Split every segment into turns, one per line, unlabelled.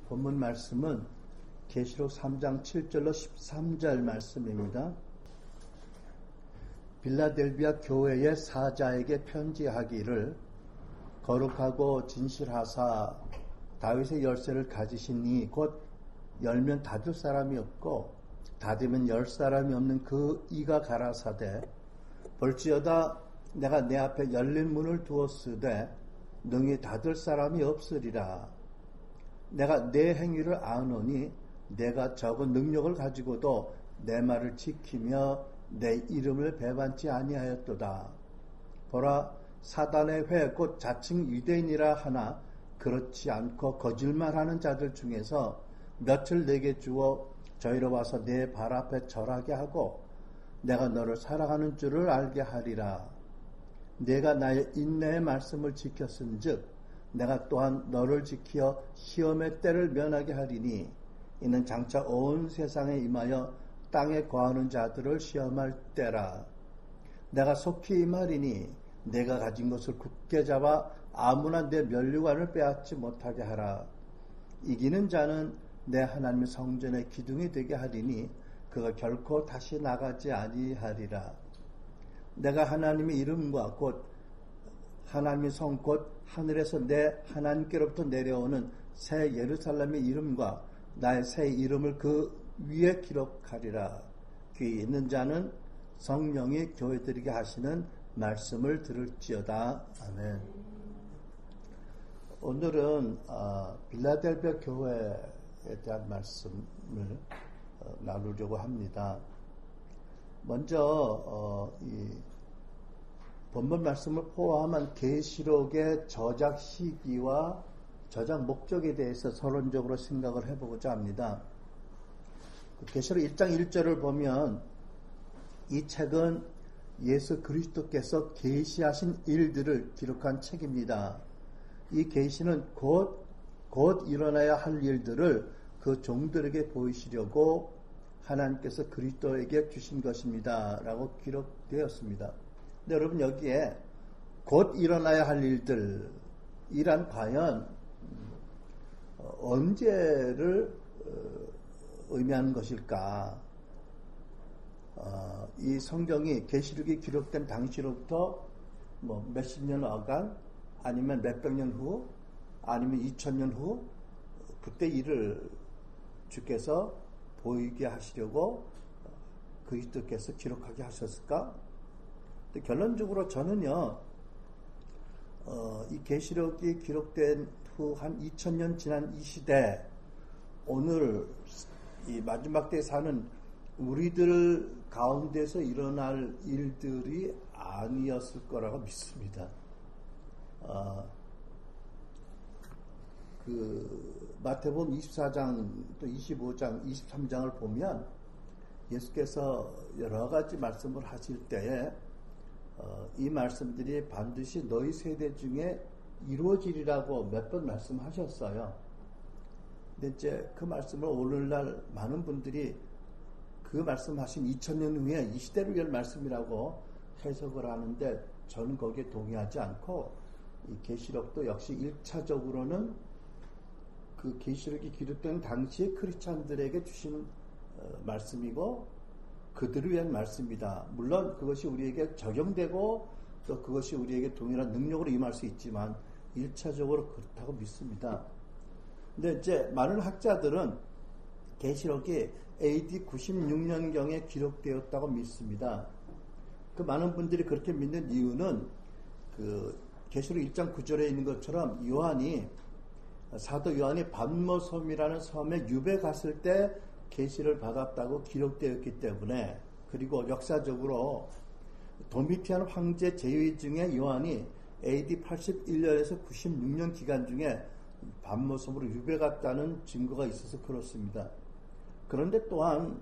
본문 말씀은 계시록 3장 7절로 13절 말씀입니다. 빌라델비아 교회의 사자에게 편지하기를 거룩하고 진실하사 다윗의 열쇠를 가지신 이 곧 열면 닫을 사람이 없고 닫으면 열 사람이 없는 그 이가 가라사대 볼지어다 내가 내 앞에 열린 문을 두었으되 능히 닫을 사람이 없으리라. 내가 내 행위를 아노니 내가 적은 능력을 가지고도 내 말을 지키며 내 이름을 배반치 아니하였도다. 보라, 사단의 회 곧 자칭 유대인이라 하나 그렇지 않고 거짓말하는 자들 중에서 며칠 내게 주어 저희로 와서 내 발 앞에 절하게 하고 내가 너를 사랑하는 줄을 알게 하리라. 내가 나의 인내의 말씀을 지켰은즉 내가 또한 너를 지켜 시험의 때를 면하게 하리니 이는 장차 온 세상에 임하여 땅에 거하는 자들을 시험할 때라. 내가 속히 임하리니 내가 가진 것을 굳게 잡아 아무나 내 면류관을 빼앗지 못하게 하라. 이기는 자는 내 하나님의 성전의 기둥이 되게 하리니 그가 결코 다시 나가지 아니하리라. 내가 하나님의 이름과 곧 하나님의 성 곧 하늘에서 내 하나님께로부터 내려오는 새 예루살렘의 이름과 나의 새 이름을 그 위에 기록하리라. 귀 있는 자는 성령이 교회들에게 하시는 말씀을 들을지어다. 아멘. 오늘은 빌라델비아 교회에 대한 말씀을 나누려고 합니다. 먼저 이 본문 말씀을 포함한 계시록의 저작 시기와 저작 목적에 대해서 서론적으로 생각을 해보고자 합니다. 계시록 1장 1절을 보면 이 책은 예수 그리스도께서 계시하신 일들을 기록한 책입니다. 이 계시는 곧 일어나야 할 일들을 그 종들에게 보이시려고 하나님께서 그리스도에게 주신 것입니다. 라고 기록되었습니다. 근데 여러분 여기에 곧 일어나야 할 일들이란 과연 언제를 의미하는 것일까? 이 성경이 계시록이 기록된 당시로부터 몇십 년 어간 아니면 몇백 년 후 아니면 2000년 후 그때 일을 주께서 보이게 하시려고 그리스도께서 기록하게 하셨을까? 근데 결론적으로 저는요, 이 계시록이 기록된 후 한 2000년 지난 이 시대, 오늘 이 마지막 때에 사는 우리들 가운데서 일어날 일들이 아니었을 거라고 믿습니다. 마태복음 24장 또 25장 23장을 보면 예수께서 여러 가지 말씀을 하실 때에 이 말씀들이 반드시 너희 세대 중에 이루어지리라고 몇 번 말씀하셨어요. 근데 이제 그 말씀을 오늘날 많은 분들이 그 말씀하신 2000년 후에 이 시대를 위한 말씀이라고 해석을 하는데 저는 거기에 동의하지 않고 이 계시록도 역시 1차적으로는 그 계시록이 기록된 당시에 크리스찬들에게 주신 말씀이고 그들을 위한 말씀이다. 물론 그것이 우리에게 적용되고 또 그것이 우리에게 동일한 능력으로 임할 수 있지만 1차적으로 그렇다고 믿습니다. 근데 이제 많은 학자들은 계시록이 AD 96년경에 기록되었다고 믿습니다. 그 많은 분들이 그렇게 믿는 이유는 그 계시록 1장 9절에 있는 것처럼 사도 요한이 반모섬이라는 섬에 유배 갔을 때 계시를 받았다고 기록되었기 때문에, 그리고 역사적으로 도미티안 황제 제위 중에 요한이 AD 81년에서 96년 기간 중에 반모섬으로 유배 갔다는 증거가 있어서 그렇습니다. 그런데 또한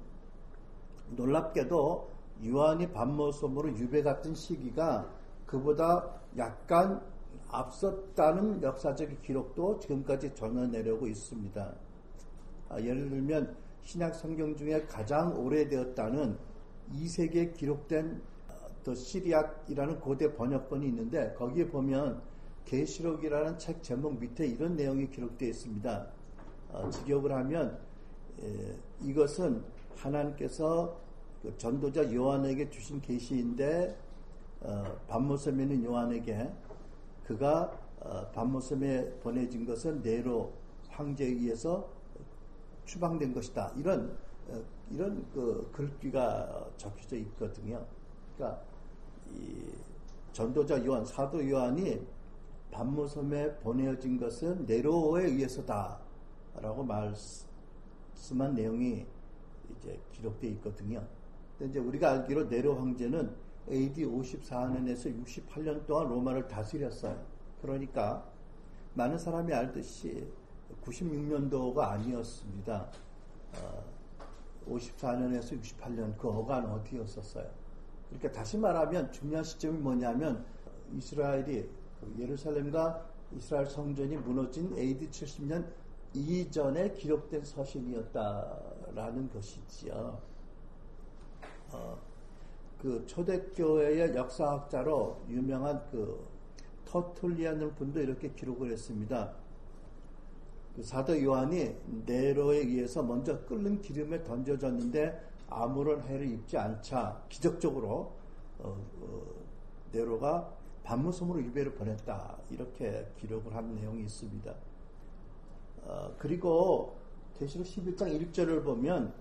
놀랍게도 요한이 반모섬으로 유배 갔던 시기가 그보다 약간 앞섰다는 역사적 기록도 지금까지 전해 내려오고 있습니다. 예를 들면 신약 성경 중에 가장 오래되었다는 2세기에 기록된 더 시리악이라는 고대 번역본이 있는데 거기에 보면 계시록이라는 책 제목 밑에 이런 내용이 기록되어 있습니다. 직역을 하면 이것은 하나님께서 그 전도자 요한에게 주신 계시인데 반모섬에 있는 요한에게 그가 반모섬에 보내진 것은 네로 황제에 의해서 추방된 것이다. 이런 그 글귀가 적혀져 있거든요. 그러니까 이 전도자 요한, 사도 요한이 반모섬에 보내어진 것은 네로에 의해서다라고 말씀한 내용이 이제 기록되어 있거든요. 근데 이제 우리가 알기로 네로 황제는 AD 54년에서 68년 동안 로마를 다스렸어요. 그러니까 많은 사람이 알듯이 96년도가 아니었습니다. 54년에서 68년 그 어간 어디였었어요. 그러니까 다시 말하면 중요한 시점이 뭐냐면 이스라엘이 예루살렘과 이스라엘 성전이 무너진 AD 70년 이전에 기록된 서신이었다라는 것이지요. 그 초대교회의 역사학자로 유명한 그 터툴리안이라는 분도 이렇게 기록을 했습니다. 그 사도 요한이 네로에 의해서 먼저 끓는 기름에 던져졌는데 아무런 해를 입지 않자 기적적으로 네로가 반모섬으로 유배를 보냈다, 이렇게 기록을 한 내용이 있습니다. 그리고 계시록 11장 1절을 보면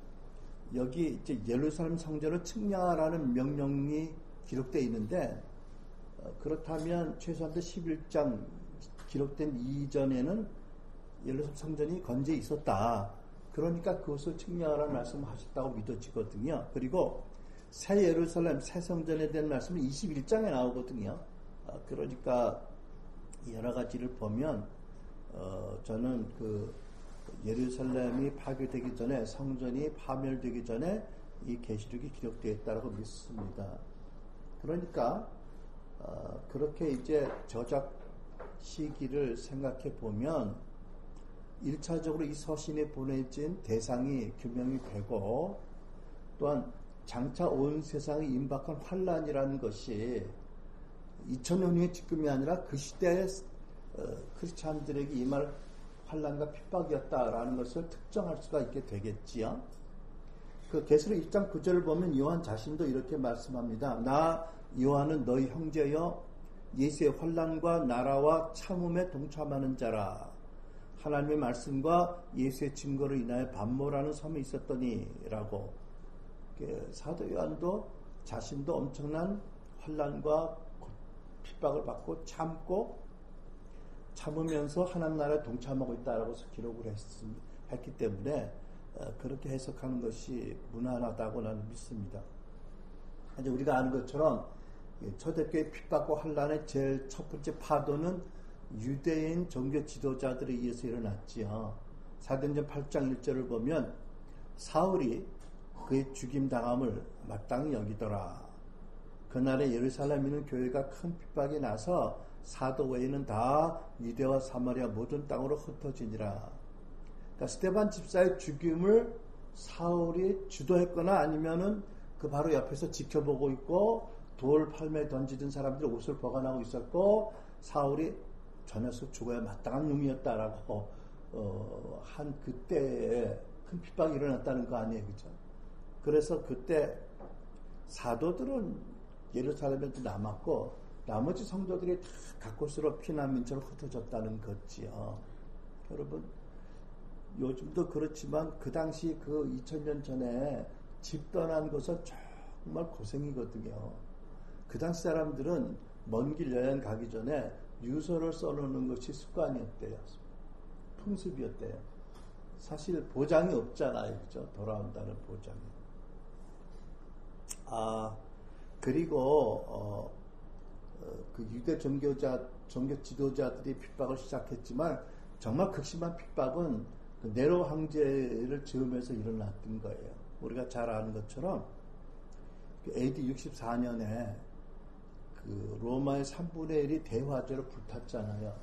여기 이제 예루살렘 성전을 측량하라는 명령이 기록되어 있는데, 그렇다면 최소한도 11장 기록된 이전에는 예루살렘 성전이 건재해 있었다. 그러니까 그것을 측량하라는 말씀을 하셨다고 믿어지거든요. 그리고 새 예루살렘, 새 성전에 대한 말씀은 21장에 나오거든요. 그러니까 여러 가지를 보면 저는 그 예루살렘이 파괴되기 전에, 성전이 파멸되기 전에 이 계시록이 기록되어 있다고 믿습니다. 그러니까 그렇게 이제 저작 시기를 생각해 보면 1차적으로 이 서신에 보내진 대상이 규명이 되고, 또한 장차 온 세상에 임박한 환란이라는 것이 2000년 후의 지금이 아니라 그 시대의 크리스찬들에게 임할 환란과 핍박이었다라는 것을 특정할 수가 있게 되겠지요. 그 계시록 1장 9절을 보면 요한 자신도 이렇게 말씀합니다. 나 요한은 너희 형제여 예수의 환란과 나라와 참음에 동참하는 자라. 하나님의 말씀과 예수의 증거로 인하여 반모라는 섬에 있었더니 라고. 사도 요한도 자신도 엄청난 환란과 핍박을 받고 참으면서 하나님 나라에 동참하고 있다라고 기록을 했기 때문에 그렇게 해석하는 것이 무난하다고 나는 믿습니다. 이제 우리가 아는 것처럼 초대교회 핍박과 환란의 제일 첫 번째 파도는 유대인 종교 지도자들에 의해서 일어났지요. 사도행전 8장 1절을 보면 사울이 그의 죽임당함을 마땅히 여기더라. 그날에 예루살렘에 있는 교회가 큰 핍박이 나서 사도 외에는 다 유대와 사마리아 모든 땅으로 흩어지니라. 그러니까 스데반 집사의 죽임을 사울이 주도했거나 아니면은 그 바로 옆에서 지켜보고 있고 돌 팔매에 던지던 사람들 옷을 보관하고 있었고, 사울이 저 녀석 죽어야 마땅한 놈이었다라고 한 그때에 큰 핍박이 일어났다는 거 아니에요, 그죠? 그래서 그때 사도들은 예루살렘에도 남았고 나머지 성도들이 다 각곳으로 피난민처럼 흩어졌다는 거지요. 여러분, 요즘도 그렇지만 그 당시 그 2000년 전에 집 떠난 것은 정말 고생이거든요. 그 당시 사람들은 먼 길 여행 가기 전에 유서를 써놓는 것이 습관이었대요. 풍습이었대요. 사실 보장이 없잖아요, 그죠? 돌아온다는 보장이. 그리고 그 유대 종교 지도자들이 핍박을 시작했지만 정말 극심한 핍박은 그 네로 황제를 즈음해서 일어났던 거예요. 우리가 잘 아는 것처럼 AD 64년에 그 로마의 3분의 1이 대화제로 불탔잖아요.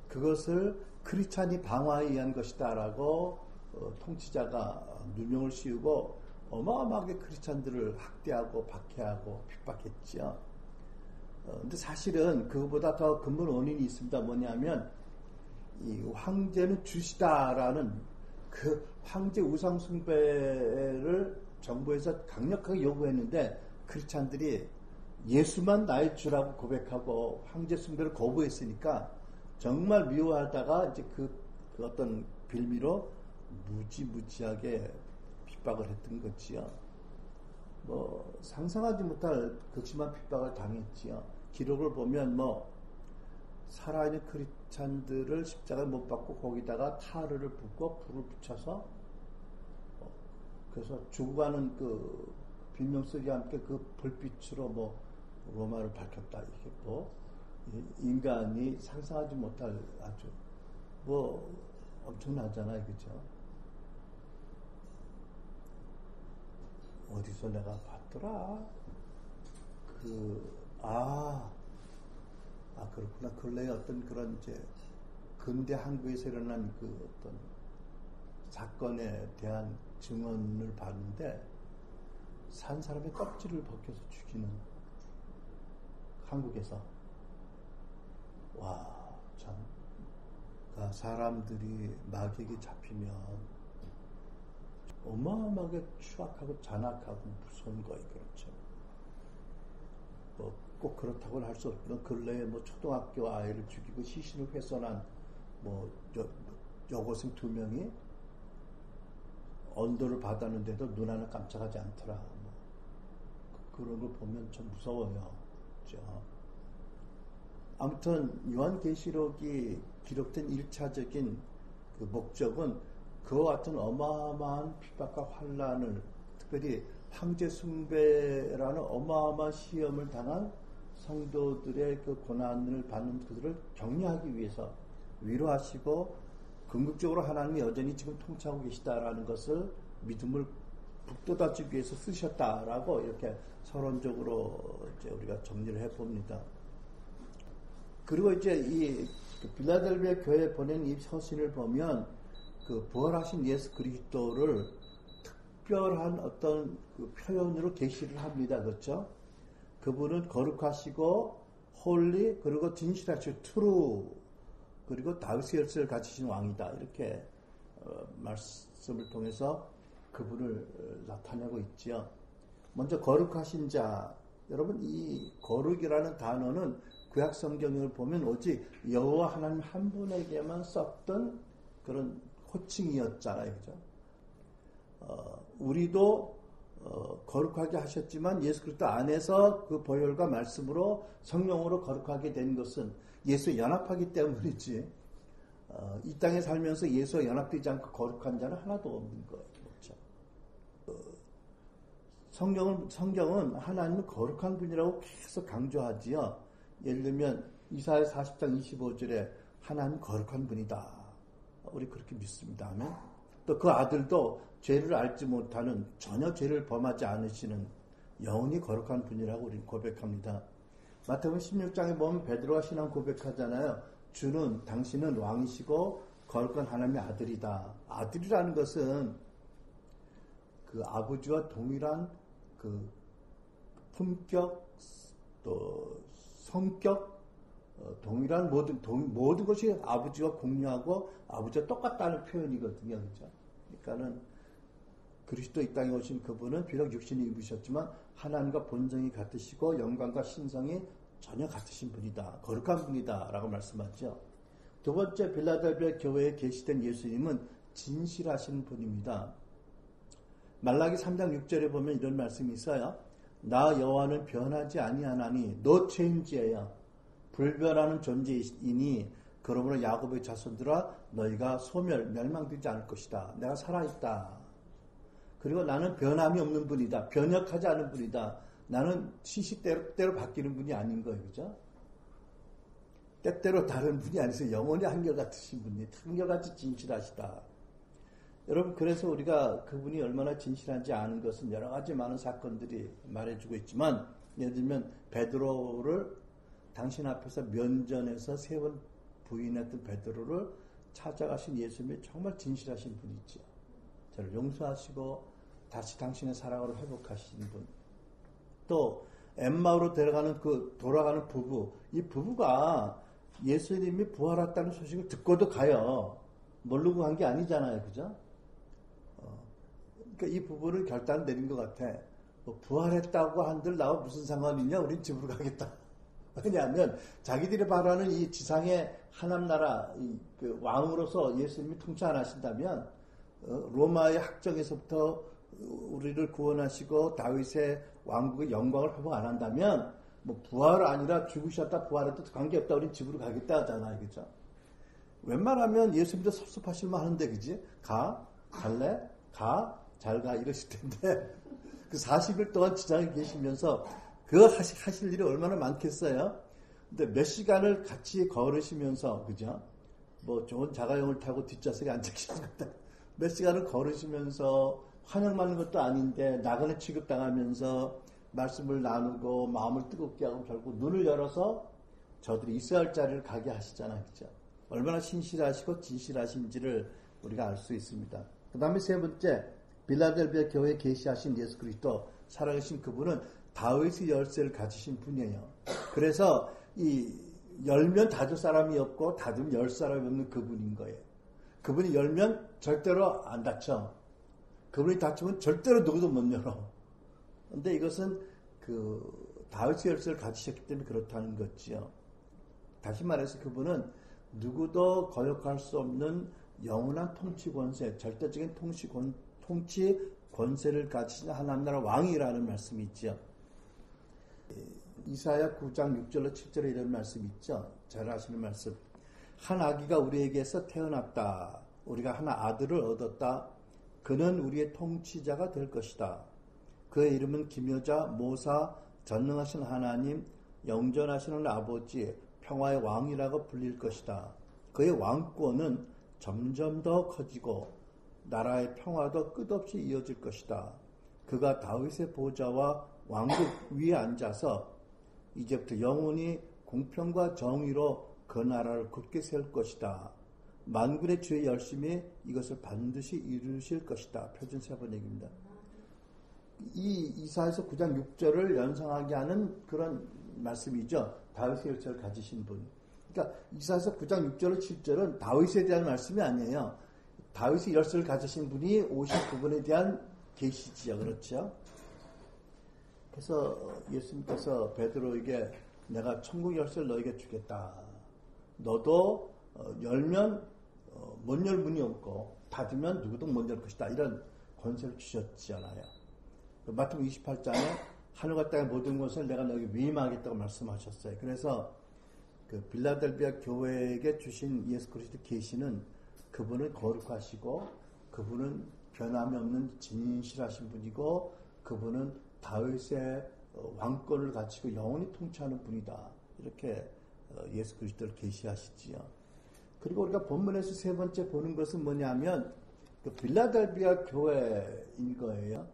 그것을 크리스찬이 방화에 의한 것이다라고 통치자가 누명을 씌우고 어마어마하게 크리스찬들을 학대하고 박해하고 핍박했죠. 근데 사실은 그거보다 더 근본 원인이 있습니다. 뭐냐면 이 황제는 주시다라는 그 황제 우상 숭배를 정부에서 강력하게 요구했는데 크리스찬들이 예수만 나의 주라고 고백하고 황제 숭배를 거부했으니까 정말 미워하다가 이제 그 어떤 빌미로 무지무지하게 핍박을 했던 거지요. 뭐 상상하지 못할 극심한 핍박을 당했지요. 기록을 보면 뭐 살아있는 크리스찬들을 십자가에 못 박고 거기다가 타르를 붓고 불을 붙여서 그래서 죽어가는 그 비명 소리와 함께 그 불빛으로 뭐 로마를 밝혔다. 이게 뭐 인간이 상상하지 못할 아주 뭐 엄청나잖아요, 그죠? 어디서 내가 봤더라. 그렇구나. 근래에 어떤 그런 이제 근대 한국에서 일어난 그 어떤 사건에 대한 증언을 봤는데 산 사람의 껍질을 벗겨서 죽이는 한국에서 와, 참 사람들이 마귀에게 잡히면 어마어마하게 추악하고 잔악하고 무서운 거예요. 그렇죠. 꼭 그렇다고는 할 수 없지만 근래에 뭐 초등학교 아이를 죽이고 시신을 훼손한 뭐 여고생 2명이 언도를 받았는데도 눈 하나 깜짝하지 않더라. 뭐 그런 걸 보면 좀 무서워요. 그렇죠? 아무튼 요한계시록이 기록된 1차적인 그 목적은 그와 같은 어마어마한 핍박과 환란을, 특별히 황제 숭배라는 어마어마한 시험을 당한 성도들의 그 고난을 받는 그들을 격려하기 위해서 위로하시고 궁극적으로 하나님이 여전히 지금 통치하고 계시다라는 것을 믿음을 북돋아주기 위해서 쓰셨다라고 이렇게 서론적으로 이제 우리가 정리를 해봅니다. 그리고 이제 이 빌라델비아 교회에 보낸 이 서신을 보면 그 부활하신 예수 그리스도를 특별한 어떤 그 표현으로 계시를 합니다. 그렇죠? 그분은 거룩하시고 홀리 그리고 진실하시고 트루 그리고 다윗의 열쇠를 가지신 왕이다. 이렇게 말씀을 통해서 그분을 나타내고 있죠. 먼저 거룩하신 자. 여러분 이 거룩이라는 단어는 구약 성경을 보면 오직 여호와 하나님 한 분에게만 썼던 그런 호칭이었잖아요. 그죠? 우리도 거룩하게 하셨지만 예수 그리스도 안에서 그 보혈과 말씀으로 성령으로 거룩하게 된 것은 예수에 연합하기 때문이지 이 땅에 살면서 예수와 연합되지 않고 거룩한 자는 하나도 없는 거예요. 그렇죠? 성경은 하나님은 거룩한 분이라고 계속 강조하지요. 예를 들면 이사야 40장 25절에 하나님 거룩한 분이다. 우리 그렇게 믿습니다. 아멘. 또 그 아들도 죄를 알지 못하는 전혀 죄를 범하지 않으시는 영원히 거룩한 분이라고 우리는 고백합니다. 마태복음 16장에 보면 베드로가 신앙 고백하잖아요. 주는 당신은 왕이시고 거룩한 하나님의 아들이다. 아들이라는 것은 그 아버지와 동일한 그 품격 또 성격 동일한 모든 것이 아버지와 공유하고 아버지와 똑같다는 표현이거든요. 그렇죠? 그러니까는 그리스도 이 땅에 오신 그분은 비록 육신을 입으셨지만 하나님과 본성이 같으시고 영광과 신성이 전혀 같으신 분이다. 거룩한 분이다. 라고 말씀하죠. 두 번째 빌라델비아 교회에 계시된 예수님은 진실하신 분입니다. 말라기 3장 6절에 보면 이런 말씀이 있어요. 나 여호와는 변하지 아니하나니 no change예요. 불변하는 존재이니 그러므로 야곱의 자손들아 너희가 멸망되지 않을 것이다. 내가 살아있다. 그리고 나는 변함이 없는 분이다. 변혁하지 않은 분이다. 나는 시시때때로 바뀌는 분이 아닌 거예요. 그죠? 때때로 다른 분이 아니어서 영원히 한결같으신 분이 한결같이 진실하시다. 여러분 그래서 우리가 그분이 얼마나 진실한지 아는 것은 여러 가지 많은 사건들이 말해주고 있지만 예를 들면 베드로를 당신 앞에서 면전에서 3번 부인했던 베드로를 찾아가신 예수님이 정말 진실하신 분이죠. 저를 용서하시고 다시 당신의 사랑으로 회복하신 분. 또 엠마오로 돌아가는 부부. 이 부부가 예수님이 부활했다는 소식을 듣고도 가요. 모르고 간 게 아니잖아요. 그죠? 그러니까 이 부분을 결단을 내린 것 같아. 뭐 부활했다고 한들 나와 무슨 상관이냐? 우린 집으로 가겠다. 왜냐하면 자기들이 바라는 이 지상의 하나나라 그 왕으로서 예수님이 통치 안 하신다면 로마의 학정에서부터 우리를 구원하시고 다윗의 왕국의 영광을 회복 안 한다면 뭐 부활 아니라 죽으셨다 부활해도 관계없다. 우린 집으로 가겠다 하잖아요. 그죠? 웬만하면 예수님도 섭섭하실만 하는데 그지? 갈래? 잘 가 이러실 텐데 그 40일 동안 지장에 계시면서 그거 하실 일이 얼마나 많겠어요? 근데 몇 시간을 같이 걸으시면서, 그죠? 뭐 좋은 자가용을 타고 뒷좌석에 앉아 계시는데, 몇 시간을 걸으시면서 환영받는 것도 아닌데, 나그네 취급당하면서 말씀을 나누고 마음을 뜨겁게 하고 결국 눈을 열어서 저들이 있어야 할 자리를 가게 하시잖아요. 그죠? 얼마나 신실하시고 진실하신지를 우리가 알 수 있습니다. 그 다음에 세 번째, 빌라델비아 교회에 계시하신 예수 그리스도, 살아계신 그분은 다윗의 열쇠를 가지신 분이에요. 그래서 이 열면 닫을 사람이 없고 닫으면 열 사람이 없는 그분인 거예요. 그분이 열면 절대로 안 닫혀. 그분이 닫히면 절대로 누구도 못 열어. 근데 이것은 그 다윗의 열쇠를 가지셨기 때문에 그렇다는 거지요. 다시 말해서 그분은 누구도 거역할 수 없는 영원한 통치 권세, 절대적인 통치 권세를 가지신 하나님 나라 왕이라는 말씀이 있죠. 이사야 9장 6절로 7절에 이런 말씀이 있죠. 잘 아시는 말씀. 한 아기가 우리에게서 태어났다. 우리가 한 아들을 얻었다. 그는 우리의 통치자가 될 것이다. 그의 이름은 기묘자, 모사, 전능하신 하나님, 영전하시는 아버지, 평화의 왕이라고 불릴 것이다. 그의 왕권은 점점 더 커지고 나라의 평화도 끝없이 이어질 것이다. 그가 다윗의 보좌와 왕국 위에 앉아서 이제부터 영원히 공평과 정의로 그 나라를 굳게 세울 것이다. 만군의 주의 열심히 이것을 반드시 이루실 것이다. 표준 세번역입니다. 이 이사야서 9장 6절을 연상하게 하는 그런 말씀이죠. 다윗의 열쇠를 가지신 분. 그러니까 이사야서 9장 6절로 7절은 다윗에 대한 말씀이 아니에요. 다윗의 열쇠를 가지신 분이 오신 그분에 대한 계시지요. 그렇죠? 그래서 예수님께서 베드로에게 내가 천국 열쇠를 너에게 주겠다. 너도 열면 못 열 문이 없고 닫으면 누구도 못 열 것이다. 이런 권세를 주셨잖아요. 마태복음 28장에 하늘과 땅의 모든 것을 내가 너에게 위임하겠다고 말씀하셨어요. 그래서 그 빌라델비아 교회에게 주신 예수 그리스도 계시는 그분은 거룩하시고 그분은 변함이 없는 진실하신 분이고 그분은 다윗의 왕권을 가지고 영원히 통치하는 분이다. 이렇게 예수 그리스도를 계시하시지요. 그리고 우리가 본문에서 세 번째 보는 것은 뭐냐면 그 빌라델비아 교회인 거예요.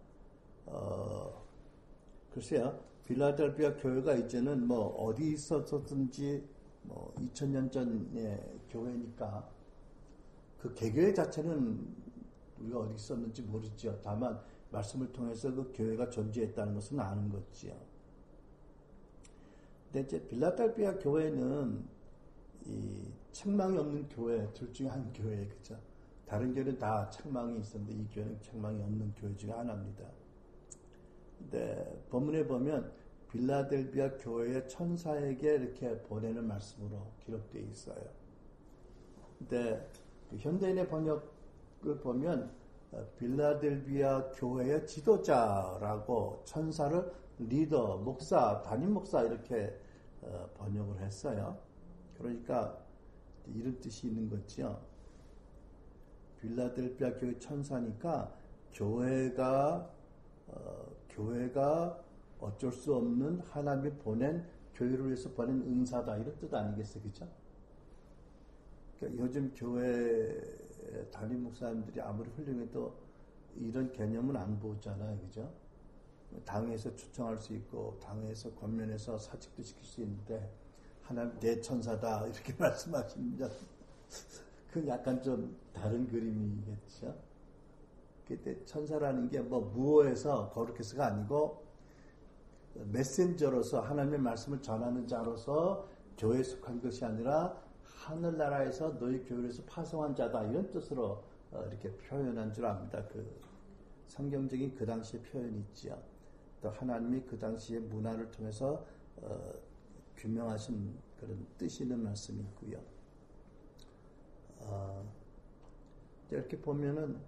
글쎄요. 빌라델비아 교회가 이제는 뭐 어디 있었든지 뭐 2000년 전의 교회니까 그 개교회 자체는 우리가 어디 있었는지 모르죠. 다만 말씀을 통해서 그 교회가 존재했다는 것은 아는 거지요. 근데 이제 빌라델비아 교회는 이 책망이 없는 교회 둘 중에 한 교회예요. 그죠? 다른 교회는 다 책망이 있었는데 이 교회는 책망이 없는 교회 중에 하나입니다. 근데 본문에 보면 빌라델비아 교회의 천사에게 이렇게 보내는 말씀으로 기록되어 있어요. 근데 그 현대인의 번역을 보면 빌라델비아 교회의 지도자라고 천사를 리더, 목사, 담임 목사 이렇게 번역을 했어요. 그러니까 이런 뜻이 있는 거죠. 빌라델비아 교회 천사니까 교회가 어쩔 수 없는 하나님이 보낸 교회를 위해서 보낸 은사다 이런 뜻 아니겠어요, 그죠? 그러니까 요즘 교회 담임 목사님들이 아무리 훌륭해도 이런 개념은 안 보잖아요, 그죠? 당에서 초청할 수 있고 당에서 권면해서 사직도 시킬 수 있는데 하나님 내 천사다 이렇게 말씀하시면 그건 약간 좀 다른 그림이겠죠. 그때 천사라는 게 뭐 무어해서 거룩해서가 아니고 메신저로서 하나님의 말씀을 전하는 자로서 교회에 속한 것이 아니라 하늘나라에서 너희 교회에서 파송한 자다 이런 뜻으로 이렇게 표현한 줄 압니다. 그 성경적인 그 당시의 표현이 있지요. 또 하나님이 그 당시의 문화를 통해서 규명하신 그런 뜻이 있는 말씀이 있고요. 이렇게 보면은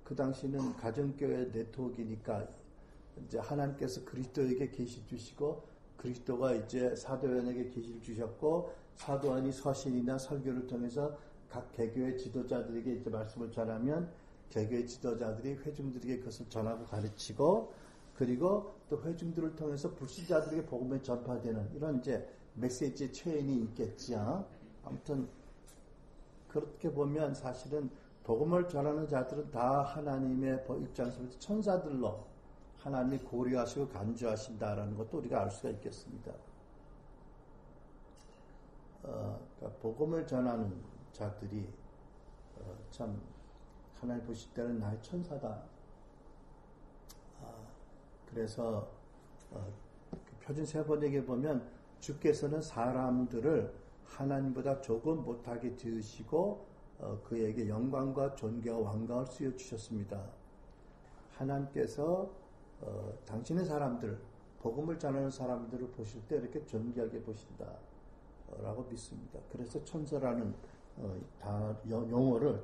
그 당시는 가정교회 네트워크이니까 이제 하나님께서 그리스도에게 계시 주시고 그리스도가 이제 사도요한에게 계시를 주셨고 사도요한이 서신이나 설교를 통해서 각 개교의 지도자들에게 이제 말씀을 전하면 개교의 지도자들이 회중들에게 그것을 전하고 가르치고 그리고 또 회중들을 통해서 불신자들에게 복음이 전파되는 이런 이제 메시지 체인이 있겠지요. 아무튼 그렇게 보면 사실은 복음을 전하는 자들은 다 하나님의 입장에서 천사들로 하나님이 고려하시고 간주하신다라는 것도 우리가 알 수가 있겠습니다. 그러니까 복음을 전하는 자들이 참 하나님 보실 때는 나의 천사다. 그래서 표준 세번역에 보면 주께서는 사람들을 하나님보다 조금 못하게 지으시고 그에게 영광과 존귀와 왕관을 씌워 주셨습니다. 하나님께서 당신의 사람들, 복음을 전하는 사람들을 보실 때 이렇게 존귀하게 보신다라고 믿습니다. 그래서 천사라는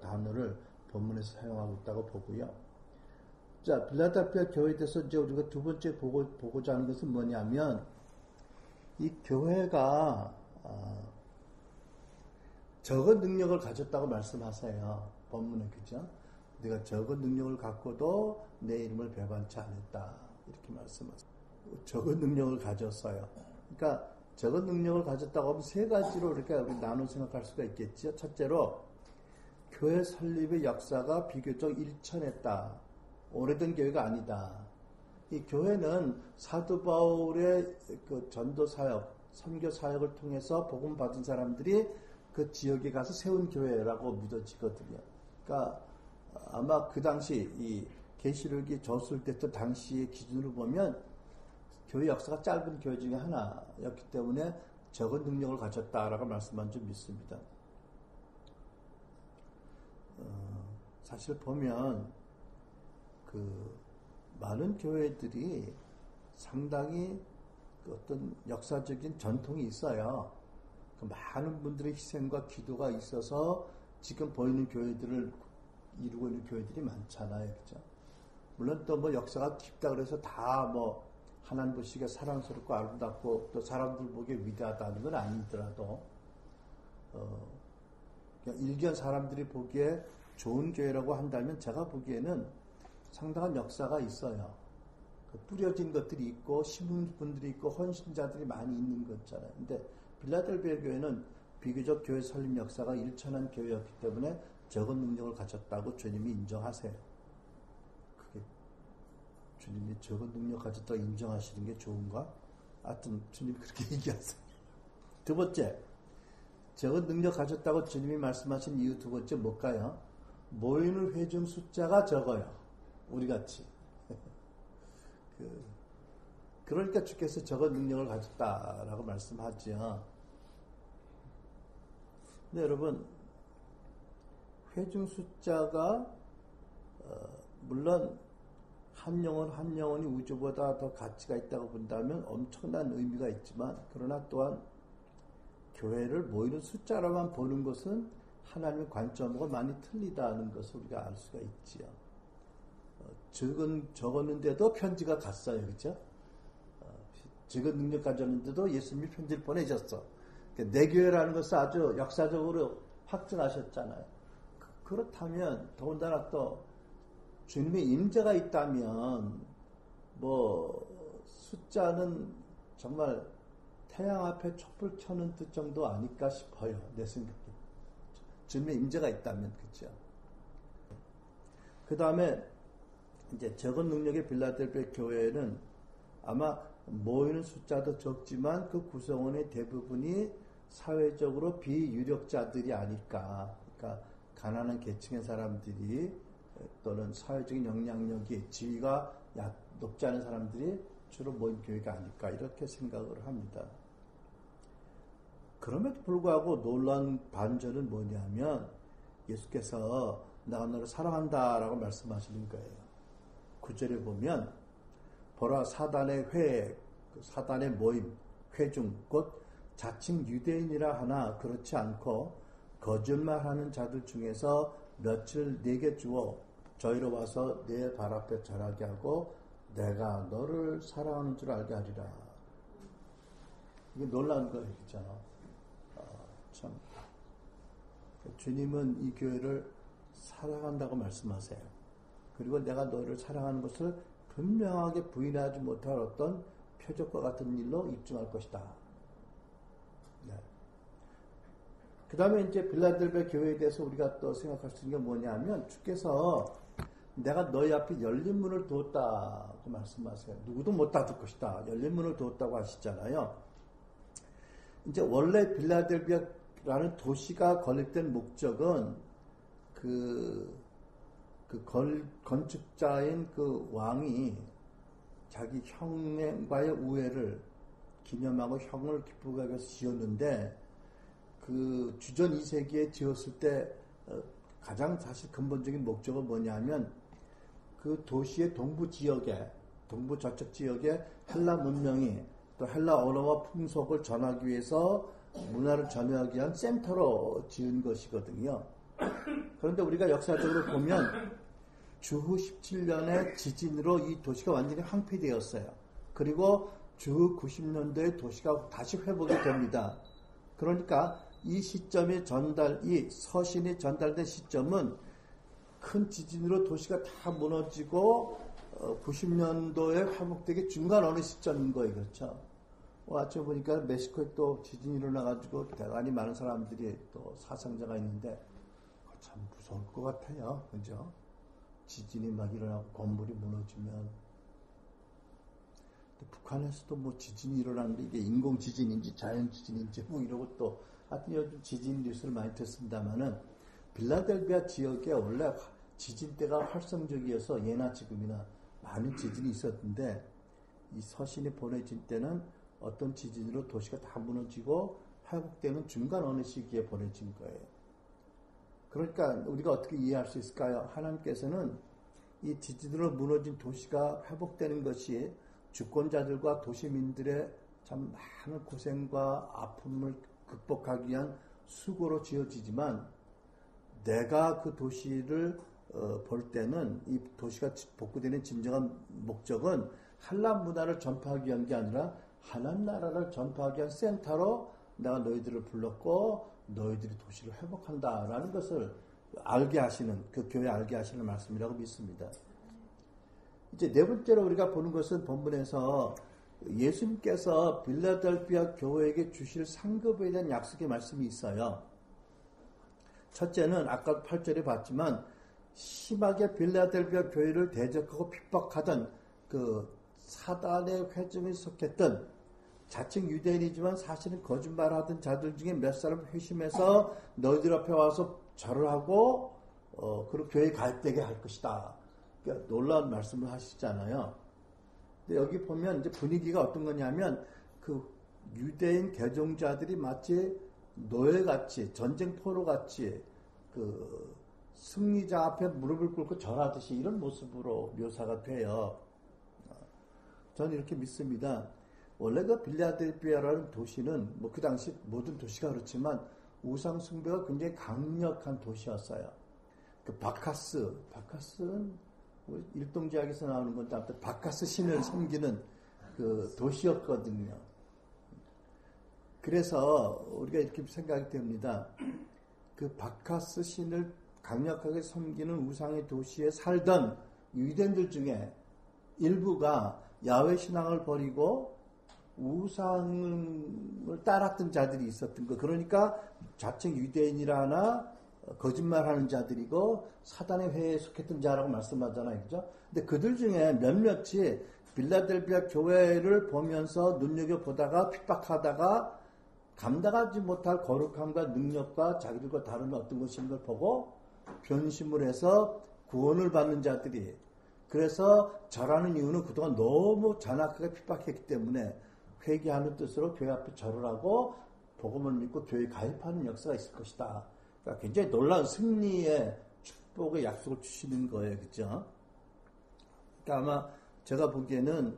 단어를 본문에서 사용하고 있다고 보고요. 자, 빌라델피아 교회에 대해서 이제 우리가 두 번째 보고자 하는 것은 뭐냐면 이 교회가 적은 능력을 가졌다고 말씀하세요. 본문에 그죠? 네가 적은 능력을 갖고도 내 이름을 배반치 않았다. 이렇게 말씀하세요. 적은 능력을 가졌어요. 그러니까 적은 능력을 가졌다고 하면 세 가지로 이렇게 우리 나눠 생각할 수가 있겠죠. 첫째로 교회 설립의 역사가 비교적 일천했다. 오래된 교회가 아니다. 이 교회는 사도 바울의 그 전도 사역, 선교 사역을 통해서 복음 받은 사람들이 그 지역에 가서 세운 교회라고 믿어지거든요. 그러니까 아마 그 당시 이 계시록이 저술됐던 당시의 기준으로 보면 교회 역사가 짧은 교회 중에 하나였기 때문에 적은 능력을 가졌다라고 말씀한 줄 믿습니다. 사실 보면 그 많은 교회들이 상당히 그 어떤 역사적인 전통이 있어요. 그 많은 분들의 희생과 기도가 있어서 지금 보이는 교회들을 이루고 있는 교회들이 많잖아요. 그죠? 물론 또 뭐 역사가 깊다 그래서 다 뭐 하나님 보시기에 사랑스럽고 아름답고 또 사람들 보기에 위대하다는 건 아니더라도 일견 사람들이 보기에 좋은 교회라고 한다면 제가 보기에는 상당한 역사가 있어요. 뿌려진 것들이 있고 심은 분들이 있고 헌신자들이 많이 있는 거잖아요. 근데 빌라델피아 교회는 비교적 교회 설립 역사가 일천한 교회였기 때문에 적은 능력을 가졌다고 주님이 인정하세요. 그게 주님이 적은 능력 가졌다고 인정하시는 게 좋은가? 하여튼 주님이 그렇게 얘기하세요. 두 번째, 적은 능력 가졌다고 주님이 말씀하신 이유 두 번째 뭘까요? 모이는 회중 숫자가 적어요. 우리같이. 그러니까 주께서 적은 능력을 가졌다라고 말씀하죠. 근데 여러분, 회중 숫자가 물론 한 영혼이 우주보다 더 가치가 있다고 본다면 엄청난 의미가 있지만 그러나 또한 교회를 모이는 숫자로만 보는 것은 하나님의 관점하고 많이 틀리다는 것을 우리가 알 수가 있지요. 적었는데도 편지가 갔어요. 그렇죠? 적은 능력 가졌는데도 예수님이 편지를 보내셨어. 내 교회라는 것을 아주 역사적으로 확증하셨잖아요. 그렇다면 더군다나 또 주님의 임재가 있다면 뭐 숫자는 정말 태양 앞에 촛불 켜는 뜻 정도 아닐까 싶어요. 내 생각에. 주님의 임재가 있다면 그렇죠. 그 다음에 이제 적은 능력의 빌라델피아 교회는 아마 모이는 숫자도 적지만 그 구성원의 대부분이 사회적으로 비유력자들이 아닐까. 그러니까 가난한 계층의 사람들이 또는 사회적인 영향력이 지위가 높지 않은 사람들이 주로 모인 교회가 아닐까 이렇게 생각을 합니다. 그럼에도 불구하고 놀라운 반전은 뭐냐면 예수께서 내가 너를 사랑한다라고 말씀하시는 거예요. 9절에 보면 보라 사단의 회, 사단의 모임, 회중 곧 자칭 유대인이라 하나 그렇지 않고 거짓말하는 자들 중에서 며칠 내게 주어 저희로 와서 내 발 앞에 절하게 하고 내가 너를 사랑하는 줄 알게 하리라. 이게 놀라운 거죠. 참 주님은 이 교회를 사랑한다고 말씀하세요. 그리고 내가 너를 사랑하는 것을 분명하게 부인하지 못할 어떤 표적과 같은 일로 입증할 것이다. 네. 그 다음에 이제 빌라델비아 교회에 대해서 우리가 또 생각할 수 있는 게 뭐냐면 주께서 내가 너희 앞에 열린 문을 두었다고 말씀하세요. 누구도 못 닫을 것이다. 열린 문을 두었다고 하시잖아요. 이제 원래 빌라델비아라는 도시가 건립된 목적은 건축자인 그 왕이 자기 형과의 우애를 기념하고 형을 기쁘게 하기 위해서 지었는데 그 주전 2세기에 지었을 때 가장 사실 근본적인 목적은 뭐냐면 그 도시의 동부 지역에, 동부 저쪽 지역에 헬라 문명이 또 헬라 언어와 풍속을 전하기 위해서 문화를 전하기 위한 센터로 지은 것이거든요. 그런데 우리가 역사적으로 보면 주후 17년의 지진으로 이 도시가 완전히 황폐되었어요. 그리고 주후 90년도에 도시가 다시 회복이 됩니다. 그러니까 이 시점의 이 서신이 전달된 시점은 큰 지진으로 도시가 다 무너지고 90년도에 회복되기 중간 어느 시점인 거예요. 그렇죠? 아침에 보니까 멕시코에 또 지진이 일어나가지고 대단히 많은 사람들이 또 사상자가 있는데 참 무서울 것 같아요. 그죠? 지진이 막 일어나고 건물이 무너지면 북한에서도 뭐 지진이 일어나는데 이게 인공 지진인지 자연 지진인지 뭐 이러고 또 하여튼 요즘 지진 뉴스를 많이 듣습니다만은 빌라델비아 지역에 원래 지진 때가 활성적이어서 예나 지금이나 많은 지진이 있었는데 이 서신이 보내진 때는 어떤 지진으로 도시가 다 무너지고 회복되는 중간 어느 시기에 보내진 거예요. 그러니까 우리가 어떻게 이해할 수 있을까요? 하나님께서는 이 지진으로 무너진 도시가 회복되는 것이 주권자들과 도시민들의 참 많은 고생과 아픔을 극복하기 위한 수고로 지어지지만 내가 그 도시를 볼 때는 이 도시가 복구되는 진정한 목적은 한란 문화를 전파하기 위한 게 아니라 하나님 나라를 전파하기 위한 센터로 내가 너희들을 불렀고 너희들이 도시를 회복한다라는 것을 알게 하시는, 그 교회 알게 하시는 말씀이라고 믿습니다. 이제 네 번째로 우리가 보는 것은 본문에서 예수님께서 빌라델비아 교회에게 주실 상급에 대한 약속의 말씀이 있어요. 첫째는 아까 8절에 봤지만 심하게 빌라델비아 교회를 대적하고 핍박하던 그 사단의 회중에 속했던 자칭 유대인이지만 사실은 거짓말하던 자들 중에 몇 사람 회심해서 너희들 앞에 와서 절을 하고 그리고 교회에 가입되게 할 것이다. 그러니까 놀라운 말씀을 하시잖아요. 근데 여기 보면 이제 분위기가 어떤 거냐면 그 유대인 개종자들이 마치 노예같이 전쟁포로같이 그 승리자 앞에 무릎을 꿇고 절하듯이 이런 모습으로 묘사가 돼요. 저는 이렇게 믿습니다. 원래 그 빌라델비아라는 도시는 뭐 그 당시 모든 도시가 그렇지만 우상 숭배가 굉장히 강력한 도시였어요. 그 바카스는 뭐 일동제약에서 나오는 건데 아무튼 바카스 신을 섬기는 그 도시였거든요. 그래서 우리가 이렇게 생각이 됩니다. 그 바카스 신을 강력하게 섬기는 우상의 도시에 살던 유대인들 중에 일부가 야훼 신앙을 버리고 우상을 따랐던 자들이 있었던 거. 그러니까 자칭 유대인이라 하나 거짓말하는 자들이고 사단의 회에 속했던 자라고 말씀하잖아요. 그죠? 근데 그들 중에 몇몇이 빌라델비아 교회를 보면서 눈여겨보다가 핍박하다가 감당하지 못할 거룩함과 능력과 자기들과 다른 어떤 것인 걸 보고 변심을 해서 구원을 받는 자들이, 그래서 절하는 이유는 그동안 너무 잔악하게 핍박했기 때문에 회개하는 뜻으로 교회 앞에 절을 하고 복음을 믿고 교회에 가입하는 역사가 있을 것이다. 그러니까 굉장히 놀라운 승리의 축복의 약속을 주시는 거예요. 그죠? 그러니까 아마 제가 보기에는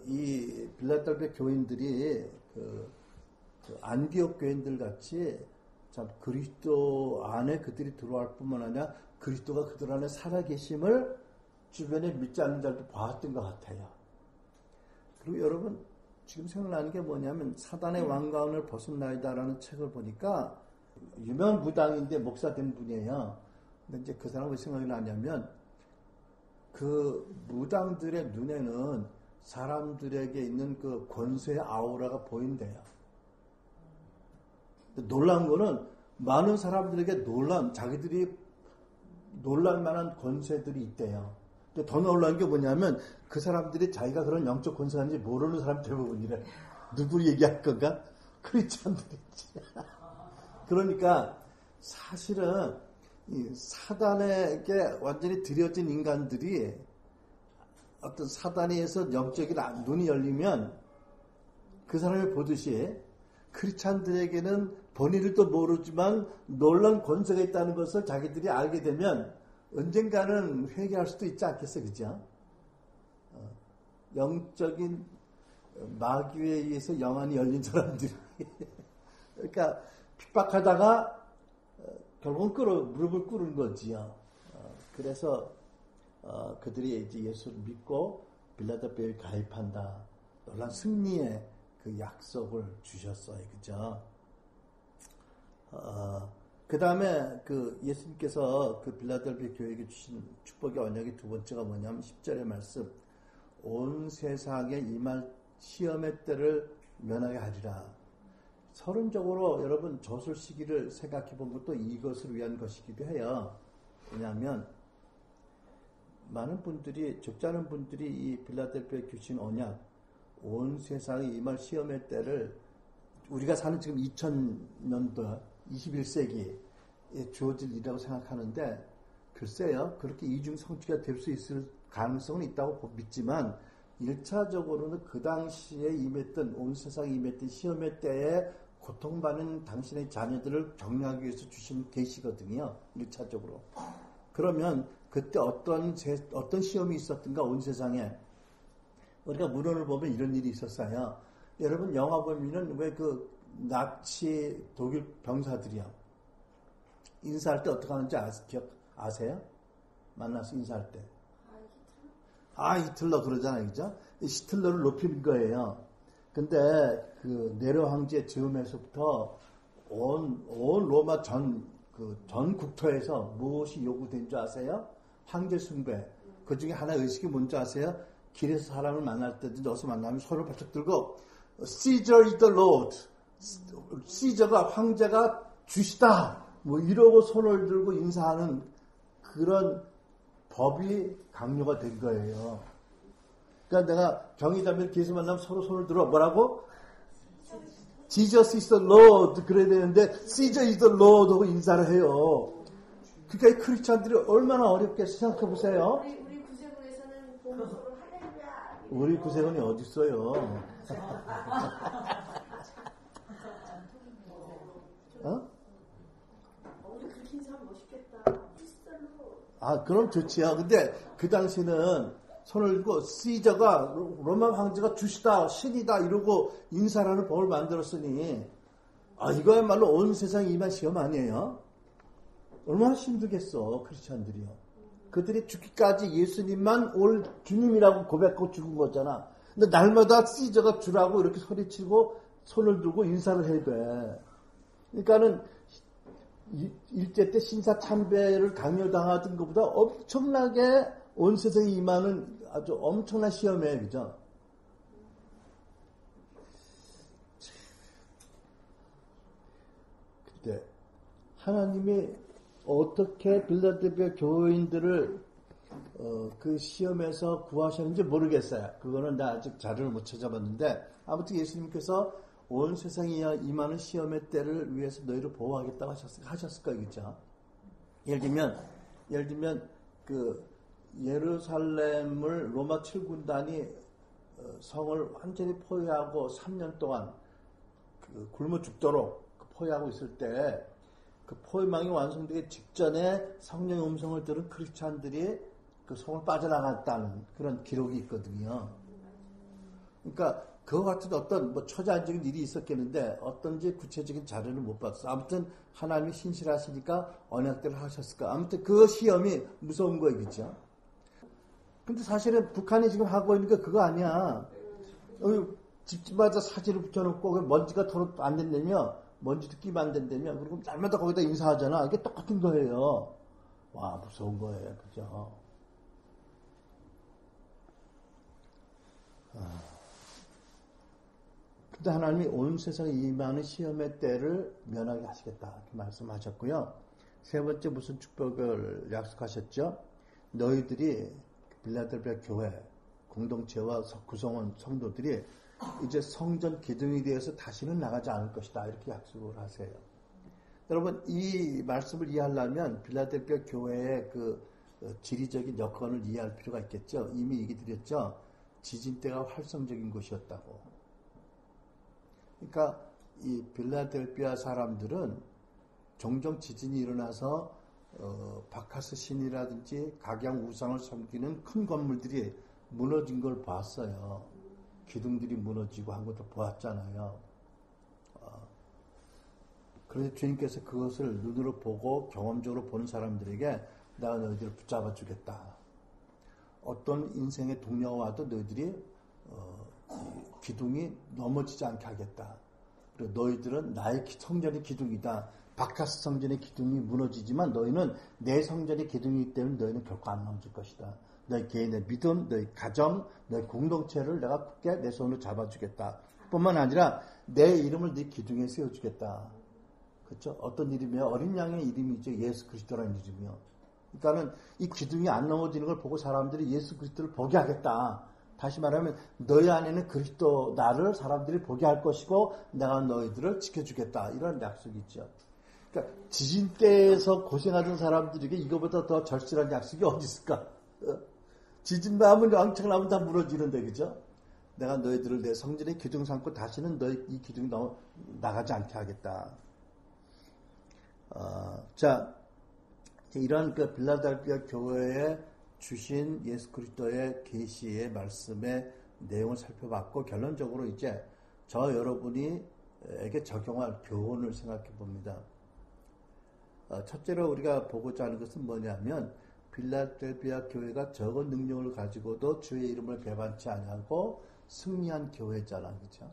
이 빌라델피아 교인들이 그 안디옥 교인들 같이 참 그리스도 안에 그들이 들어갈 뿐만 아니라 그리스도가 그들 안에 살아계심을 주변에 믿지 않는 자들도 봐왔던 것 같아요. 그리고 여러분 지금 생각나는 게 뭐냐면 사단의 왕가운을 벗어나이다라는 책을 보니까 유명한 무당인데 목사 된 분이에요. 근데 이제 그 사람은 왜 생각이 나냐면 그 무당들의 눈에는 사람들에게 있는 그 권세의 아우라가 보인대요. 놀라운 거는 많은 사람들에게 자기들이 놀랄 만한 권세들이 있대요. 근데 더 놀라운 게 뭐냐면 그 사람들이 자기가 그런 영적 권세가 있는지 모르는 사람 대부분이래. 누구 얘기할 건가? 크리스찬들이지. 그러니까 사실은 이 사단에게 완전히 들여진 인간들이 어떤 사단에서 영적인 눈이 열리면 그 사람이 보듯이 크리스찬들에게는 본인들도 모르지만 놀라운 권세가 있다는 것을 자기들이 알게 되면 언젠가는 회개할 수도 있지 않겠어, 그죠? 영적인 마귀에 의해서 영안이 열린 사람들이 그러니까 핍박하다가 결국은 무릎을 꿇은 거지요. 그래서 그들이 이제 예수를 믿고 빌라델피아에 가입한다. 놀란 승리의 그 약속을 주셨어요, 그죠? 그 다음에 그 예수님께서 그 빌라델피아 교회에게 주신 축복의 언약의 두 번째가 뭐냐면 10절의 말씀, 온 세상에 임할 시험의 때를 면하게 하리라. 서론적으로 여러분 저술 시기를 생각해 본 것도 이것을 위한 것이기도 해요. 왜냐하면 많은 분들이, 적지 않은 분들이 이 빌라델피아에 주신 언약, 온 세상에 임할 시험의 때를 우리가 사는 지금 2000년도 21세기에 주어질 일이라고 생각하는데 글쎄요, 그렇게 이중성취가 될 수 있을 가능성은 있다고 믿지만 1차적으로는 그 당시에 임했던, 온 세상에 임했던 시험의 때에 고통받는 당신의 자녀들을 격려하기 위해서 주신 계시거든요. 1차적으로. 그러면 그때 어떤 시험이 있었던가 온 세상에 우리가 문헌을 보면 이런 일이 있었어요. 여러분 영화 보면은 왜 그 나치 독일 병사들이요. 인사할 때 어떻게 하는지 아세요? 만나서 인사할 때. 히틀러 그러잖아요. 그죠? 히틀러를 높이는 거예요. 근데 그 네로 황제 즈음에서부터 온 로마 전 국토에서 무엇이 요구된 줄 아세요? 황제 숭배. 그 중에 하나의 의식이 뭔지 아세요? 길에서 사람을 만날 때든지 어디서 만나면 손을 바짝 들고 Caesar is the Lord. 시저가 황제가 주시다. 뭐 이러고 손을 들고 인사하는 그런 법이 강요가 된 거예요. 그러니까 내가 경이자매를 길에서 만나면 서로 손을 들어 뭐라고? Jesus is the Lord 그래야 되는데 Caesar is the Lord 하고 인사를 해요. 그러니까 이 크리스찬들이 얼마나 어렵겠어 생각해 보세요.
우리 구세군에서는 보험소로 할렐루야.
우리 구세군이 어디 있어요?
우리 그렇게 인사하면 멋있겠다.
그럼 좋지요. 근데 그 당시는 손을 들고 시저가 로마 황제가 주시다, 신이다 이러고 인사를 하는 법을 만들었으니 이거야말로 온 세상에 임한 시험 아니에요? 얼마나 힘들겠어 크리스찬들이요. 그들이 죽기까지 예수님만 올 주님이라고 고백하고 죽은 거잖아. 근데 날마다 시저가 주라고 이렇게 소리치고 손을 들고 인사를 해야 돼. 그러니까는 일제 때 신사 참배를 강요당하던 것보다 엄청나게 온 세상에 임하는 아주 엄청난 시험이에요. 그죠? 근데 하나님이 어떻게 빌라델피아 교인들을 그 시험에서 구하셨는지 모르겠어요. 그거는 나 아직 자료를 못 찾아봤는데 아무튼 예수님께서 온 세상에 임하는 시험의 때를 위해서 너희를 보호하겠다고 하셨을 거예요. 그죠? 예를 들면 그 예루살렘을 로마 7군단이 성을 완전히 포위하고 3년 동안 굶어 죽도록 포위하고 있을 때 그 포위망이 완성되기 직전에 성령의 음성을 들은 크리스찬들이 그 성을 빠져나갔다는 그런 기록이 있거든요. 그러니까 그와 같은 어떤 뭐 초자연적인 일이 있었겠는데 어떤지 구체적인 자료는 못 봤어. 아무튼 하나님이 신실하시니까 언약들을 하셨을까. 아무튼 그 시험이 무서운 거예요, 그죠? 근데 사실은 북한이 지금 하고 있는 게 그거 아니야. 집집마다 사진을 붙여놓고 먼지가 도로 안 된다며, 먼지도 끼면 안 된다며, 그리고 날마다 거기다 인사하잖아. 이게 똑같은 거예요. 와, 무서운 거예요, 그죠? 근데 하나님이 온 세상에 임하는 시험의 때를 면하게 하시겠다 이렇게 말씀하셨고요. 세 번째 무슨 축복을 약속하셨죠? 너희들이 빌라델비아 교회 공동체와 구성원 성도들이 이제 성전 기둥에 대해서 다시는 나가지 않을 것이다 이렇게 약속을 하세요. 여러분 이 말씀을 이해하려면 빌라델비아 교회의 그 지리적인 여건을 이해할 필요가 있겠죠. 이미 얘기 드렸죠. 지진 때가 활성적인 곳이었다고. 그러니까 이 빌라델비아 사람들은 종종 지진이 일어나서 바카스 신이라든지 각양 우상을 섬기는 큰 건물들이 무너진 걸 봤어요. 기둥들이 무너지고 한 것도 보았잖아요. 그래서 주님께서 그것을 눈으로 보고 경험적으로 보는 사람들에게 내가 너희들을 붙잡아 주겠다. 어떤 인생의 동료가 와도 너희들이 기둥이 넘어지지 않게 하겠다. 그리고 너희들은 나의 성전의 기둥이다. 바카스 성전의 기둥이 무너지지만 너희는 내 성전의 기둥이기 때문에 너희는 결코 안 넘어질 것이다. 너희 개인의 믿음, 너희 가정, 너희 공동체를 내가 굳게 내 손으로 잡아주겠다. 뿐만 아니라 내 이름을 네 기둥에 세워주겠다. 그렇죠? 어떤 이름이요? 어린 양의 이름이죠. 예수 그리스도라는 이름이요. 그러니까는 이 기둥이 안 넘어지는 걸 보고 사람들이 예수 그리스도를 보게 하겠다. 다시 말하면 너희 안에는 그리스도 나를 사람들이 보게 할 것이고 내가 너희들을 지켜주겠다. 이런 약속이 있죠. 그러니까 지진 때에서 고생하던 사람들에게 이거보다 더 절실한 약속이 어디 있을까? 지진만 하면 왕창 나면 다 무너지는데 그죠? 내가 너희들을 내 성전의 기둥 삼고 다시는 너희 이 기둥이 나가지 않게 하겠다. 자, 이런 그 빌라델비아 교회에 주신 예수 그리스도의 계시의 말씀의 내용을 살펴봤고 결론적으로 이제 저 여러분에게 적용할 교훈을 생각해 봅니다. 첫째로 우리가 보고자 하는 것은 뭐냐면 빌라델비아 교회가 적은 능력을 가지고도 주의 이름을 배반치 아니하고 승리한 교회잖아, 그렇죠?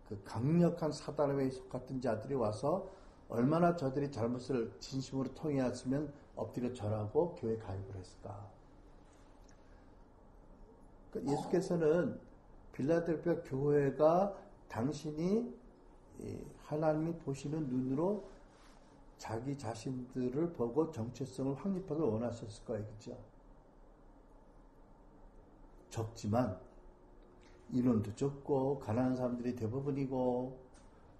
그 강력한 사단에 속았던 자들이 와서 얼마나 저들이 잘못을 진심으로 통회했으면 엎드려 절하고 교회에 가입을 했을까? 예수께서는 빌라델비아 교회가 당신이 하나님이 보시는 눈으로 자기 자신들을 보고 정체성을 확립하길 원하셨을 거예요. 그렇죠? 적지만 인원도 적고 가난한 사람들이 대부분이고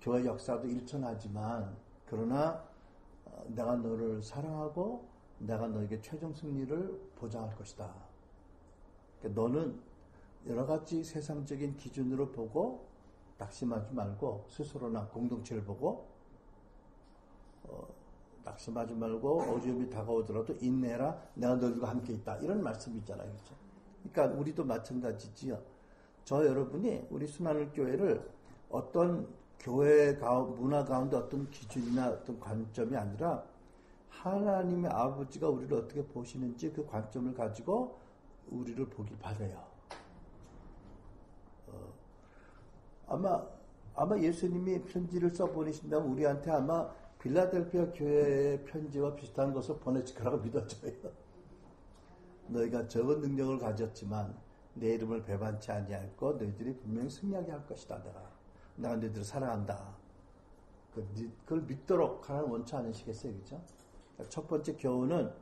교회 역사도 일천하지만 그러나 내가 너를 사랑하고 내가 너에게 최종 승리를 보장할 것이다. 그러니까 너는 여러 가지 세상적인 기준으로 보고 낙심하지 말고 스스로나 공동체를 보고 낙심하지 말고 어려움이 다가오더라도 인내해라. 내가 너희들과 함께 있다. 이런 말씀이 있잖아요. 그렇죠? 그러니까 우리도 마찬가지지요. 저 여러분이 우리 순환을 교회를 어떤 교회 문화 가운데 어떤 기준이나 어떤 관점이 아니라 하나님의 아버지가 우리를 어떻게 보시는지 그 관점을 가지고 우리를 보길 바라요. 아마 예수님이 편지를 써보내신다면 우리한테 아마 빌라델비아 교회의 편지와 비슷한 것을 보내실 거라고 믿어져요. 너희가 적은 능력을 가졌지만 내 이름을 배반치 아니하고 너희들이 분명히 승리하게 할 것이다. 내가 너희들을 사랑한다. 그걸 믿도록 하나님 원치 않으시겠어요, 그렇죠? 첫 번째 교훈은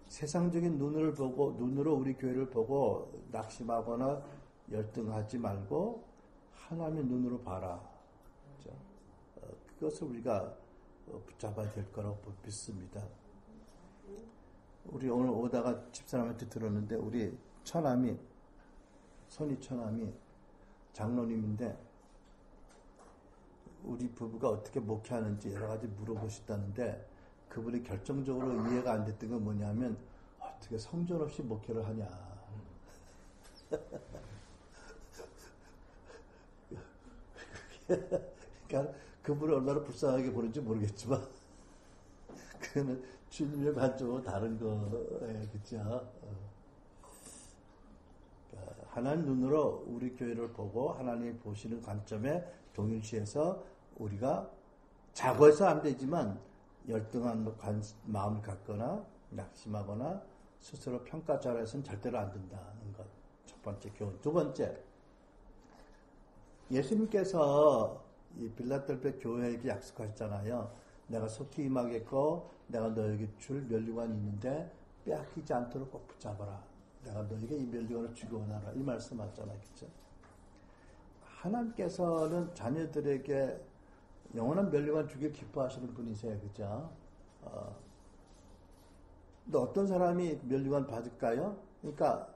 세상적인 눈으로 우리 교회를 보고 낙심하거나 열등하지 말고 하나님의 눈으로 봐라. 그렇죠? 그것을 우리가 붙잡아야 될 거라고 믿습니다. 우리 오늘 오다가 집사람한테 들었는데 우리 선희 처남이 장로님인데 우리 부부가 어떻게 목회하는지 여러 가지 물어보셨다는데 그분이 결정적으로 이해가 안 됐던 건 뭐냐면 어떻게 성전 없이 목회를 하냐. 그러니까 그분을 얼마나 불쌍하게 보는지 모르겠지만 그거는 주님의 관점으로 다른 거예요. 그렇죠? 그러니까 하나님 눈으로 우리 교회를 보고 하나님이 보시는 관점에 동일시해서 우리가 작아서 안 되지만 열등한 마음을 갖거나 낙심하거나 스스로 평가절하해서는 절대로 안 된다는 것. 첫 번째 교훈. 두 번째, 예수님께서 이 빌라델피아 교회에게 약속하셨잖아요. 내가 속히 임하겠고 내가 너에게 줄 면류관이 있는데 빼앗기지 않도록 꼭 붙잡아라. 내가 너에게 이 면류관을 주기 원하라. 이 말씀하잖아요. 그렇죠? 하나님께서는 자녀들에게 영원한 면류관 주길 기뻐하시는 분이세요. 그죠? 근데 어떤 사람이 면류관 받을까요? 그러니까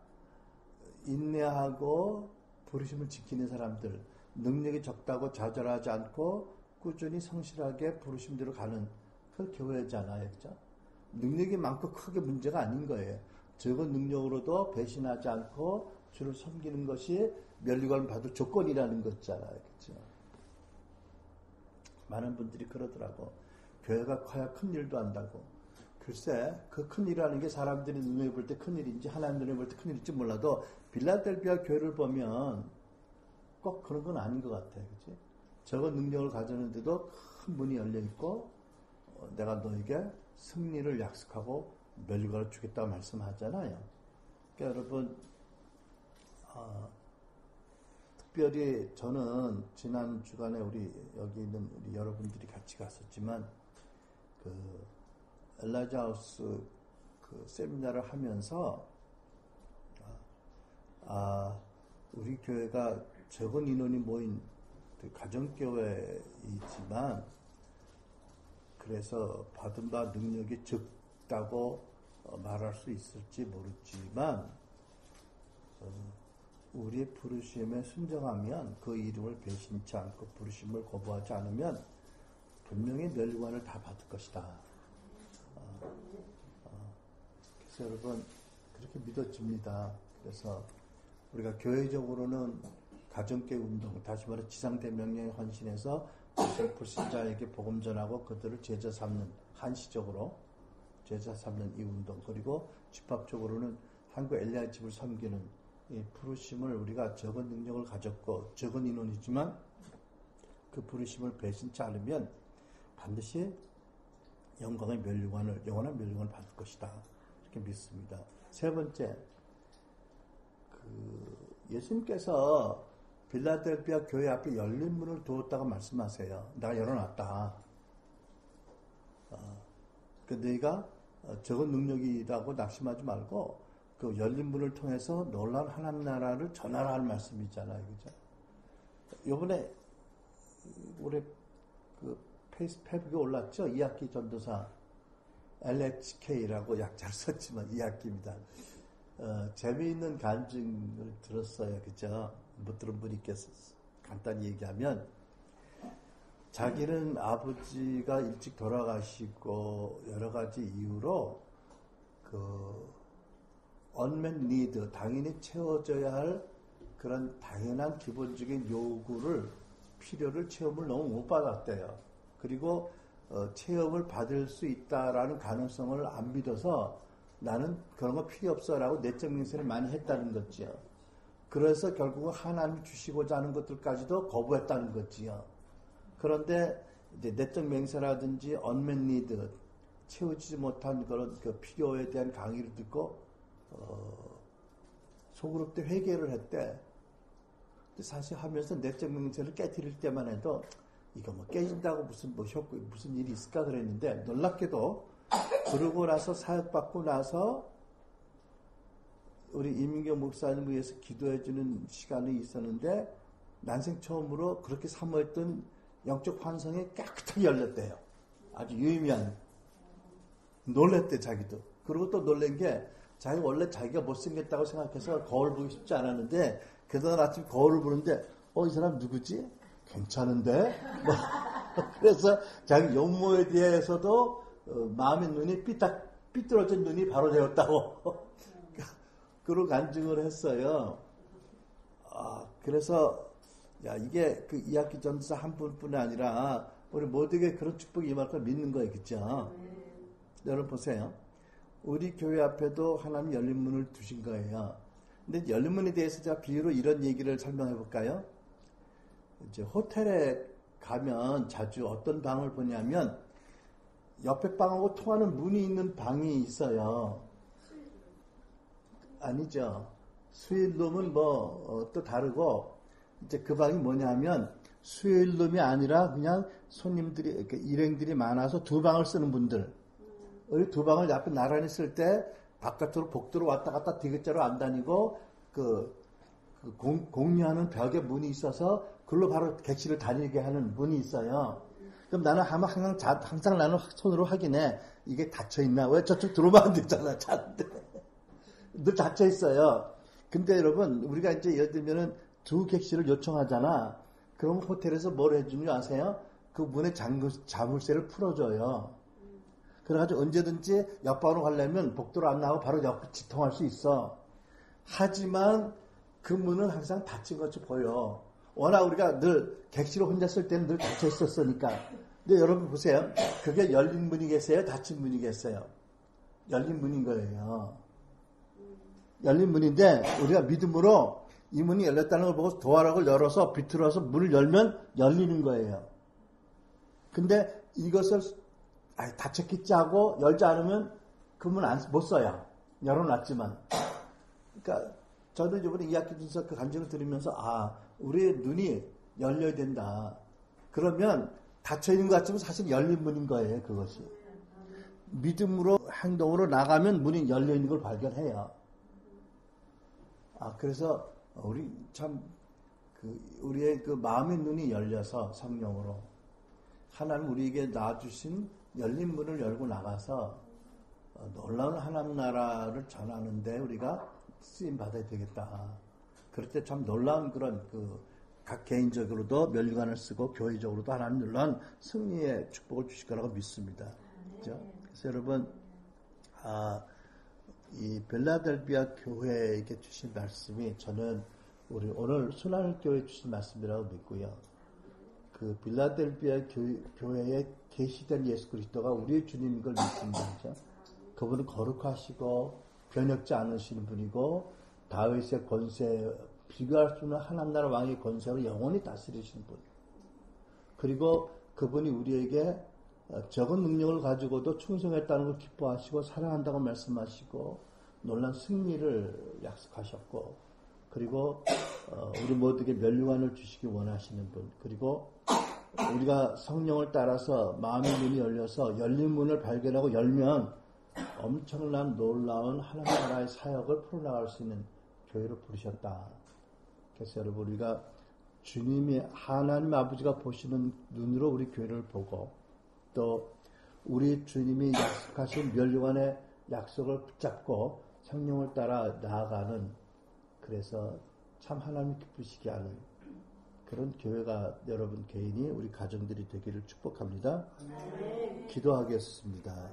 인내하고 부르심을 지키는 사람들, 능력이 적다고 좌절하지 않고 꾸준히 성실하게 부르심대로 가는 그 교회잖아요. 그죠? 능력이 많고 크게 문제가 아닌 거예요. 적은 능력으로도 배신하지 않고 주를 섬기는 것이 면류관을 받을 조건이라는 거잖아요. 그죠? 많은 분들이 그러더라고. 교회가 커야 큰 일도 한다고. 글쎄, 그 큰 일이라는 게 사람들이 눈에 볼 때 큰 일인지 하나님 눈에 볼 때 큰 일인지 몰라도 빌라델피아 교회를 보면 꼭 그런 건 아닌 것 같아요. 그치? 적은 능력을 가졌는데도 큰 문이 열려있고 내가 너에게 승리를 약속하고 면류관을 주겠다고 말씀하잖아요. 그러니까 여러분 특별히 저는 지난 주간에 우리 여기 있는 우리 여러분들이 같이 갔었지만 그 엘라자 하우스 그 세미나를 하면서 우리 교회가 적은 인원이 모인 가정교회이지만 그래서 받은 바 능력이 적다고 말할 수 있을지 모르지만 우리의 부르심에 순종하면 그 이름을 배신치 않고 부르심을 거부하지 않으면 분명히 면류관을 다 받을 것이다. 그래서 여러분 그렇게 믿어집니다. 그래서 우리가 교회적으로는 가정교회 운동, 다시 말해 지상대명령에 헌신해서 불신자에게 복음 전하고 그들을 제자 삼는, 한시적으로 제자 삼는 이 운동, 그리고 집합적으로는 한국 엘리야 집을 섬기는 이 부르심을 우리가 적은 능력을 가졌고 적은 인원이지만 그 부르심을 배신치 않으면 반드시 영광의 면류관을, 영원한 면류관을 받을 것이다. 이렇게 믿습니다. 세 번째, 예수님께서 빌라델피아 교회 앞에 열린 문을 두었다고 말씀하세요. 내가 열어놨다. 너희가 적은 능력이라고 낙심하지 말고 그 열린 문을 통해서 놀라운 하나님 나라를 전하라 할 말씀이잖아요. 그죠? 요번에 올해 그 페이스북에 올랐죠? 2학기 전도사 LHK라고 약 잘 썼지만 2학기입니다. 재미있는 간증을 들었어요. 그죠? 못 들은 분이 있겠어. 간단히 얘기하면 자기는 아버지가 일찍 돌아가시고 여러 가지 이유로 그 unmet need, 당연히 채워져야 할 그런 당연한 기본적인 요구를, 필요를, 체험을 너무 못 받았대요. 그리고 체험을 받을 수 있다라는 가능성을 안 믿어서 나는 그런 거 필요 없어라고 내적 맹세를 많이 했다는 거지요. 그래서 결국은 하나님이 주시고자 하는 것들까지도 거부했다는 거지요. 그런데 이제 내적 맹세라든지 unmet need, 채우지 못한 그런 그 필요에 대한 강의를 듣고 소그룹 때 회개를 했대. 사실 하면서 내적 맹세를 깨뜨릴 때만 해도 이거 뭐 깨진다고 무슨 일이 있을까 그랬는데 놀랍게도 그러고 나서 사역받고 나서 우리 이민경 목사님을 위해서 기도해주는 시간이 있었는데 난생 처음으로 그렇게 사모했던 영적 환상이 깨끗하게 열렸대요. 아주 유의미한. 놀랬대 자기도. 그리고 또 놀란 게 원래 자기가 못생겼다고 생각해서 거울 보기 쉽지 않았는데 그날 아침 거울을 보는데 이 사람 누구지? 괜찮은데? 그래서 자기 용모에 대해서도 마음의 눈이 삐뚤어진 눈이 바로 되었다고 그런 간증을 했어요. 그래서 이게 그 이학기 전도사 한 분뿐이 아니라 우리 모두에게 그런 축복이 임할 걸 믿는 거예요. 그렇죠? 여러분 보세요. 우리 교회 앞에도 하나님 열린 문을 두신 거예요. 근데 열린 문에 대해서 제가 비유로 이런 얘기를 설명해 볼까요? 이제 호텔에 가면 자주 어떤 방을 보냐면 옆에 방하고 통하는 문이 있는 방이 있어요. 아니죠. 스윗룸은 또 다르고, 이제 그 방이 뭐냐면, 스윗룸이 아니라 그냥 손님들이, 이렇게 일행들이 많아서 두 방을 쓰는 분들. 우리 두 방을 앞에 나란히 쓸 때, 바깥으로 복도로 왔다 갔다 디귿자로 안 다니고, 공유하는 벽에 문이 있어서, 그걸로 바로 객실을 다니게 하는 문이 있어요. 그럼 나는 항상 나는 손으로 확인해. 이게 닫혀있나? 왜 저쪽 들어오면 안 되잖아, 차인데. 늘 닫혀 있어요. 근데 여러분, 우리가 이제 예를 들면은 두 객실을 요청하잖아. 그럼 호텔에서 뭘 해주는 줄 아세요? 그 문의 자물쇠를 풀어줘요. 그래가지고 언제든지 옆방으로 가려면 복도로 안 나가고 바로 옆 지통할 수 있어. 하지만 그 문은 항상 닫힌 것이 보여. 워낙 우리가 늘 객실을 혼자 쓸 때는 늘 닫혀 있었으니까. 근데 여러분 보세요. 그게 열린 문이겠어요? 닫힌 문이겠어요? 열린 문인 거예요. 열린 문인데 우리가 믿음으로 이 문이 열렸다는 걸 보고 도어락을 열어서 비틀어서 문을 열면 열리는 거예요. 근데 이것을 닫혔겠지 하고 열지 않으면 그 문 못 써요. 열어놨지만. 그러니까 저는 이번에 이학기 준서 그 간증을 들으면서 우리의 눈이 열려야 된다. 그러면 닫혀있는 것 같지만 사실 열린 문인 거예요. 그것이. 믿음으로 행동으로 나가면 문이 열려있는 걸 발견해요. 그래서 우리 참 우리의 그 마음의 눈이 열려서 성령으로 하나님 우리에게 놔주신 열린 문을 열고 나가서 놀라운 하나님 나라를 전하는데 우리가 쓰임 받아야 되겠다. 그럴 때 참 놀라운 그런 각 개인적으로도 면류관을 쓰고 교회적으로도 하나님 놀라운 승리의 축복을 주실 거라고 믿습니다. 그렇죠? 그래서 여러분 이 빌라델비아 교회에게 주신 말씀이 저는 우리 오늘 순환교회 주신 말씀이라고 믿고요. 그 빌라델비아 교회에 계시된 예수 그리스도가 우리의 주님인 걸 믿습니다. 그렇죠? 그분은 거룩하시고 변혁지 않으시는 분이고 다윗의 권세 비교할 수 없는 하나님 나라 왕의 권세로 영원히 다스리시는 분. 그리고 그분이 우리에게 적은 능력을 가지고도 충성했다는 걸 기뻐하시고 사랑한다고 말씀하시고 놀란 승리를 약속하셨고 그리고 우리 모두에게 면류관을 주시기 원하시는 분. 그리고 우리가 성령을 따라서 마음의 문이 열려서 열린 문을 발견하고 열면 엄청난 놀라운 하나님 나라의 사역을 풀어나갈 수 있는 교회로 부르셨다. 그래서 여러분 우리가 주님이 하나님 아버지가 보시는 눈으로 우리 교회를 보고 또 우리 주님이 약속하신 면류관의 약속을 붙잡고 성령을 따라 나아가는 그래서 참 하나님 기쁘시게 하는 그런 교회가 여러분 개인이 우리 가정들이 되기를 축복합니다. 기도하겠습니다.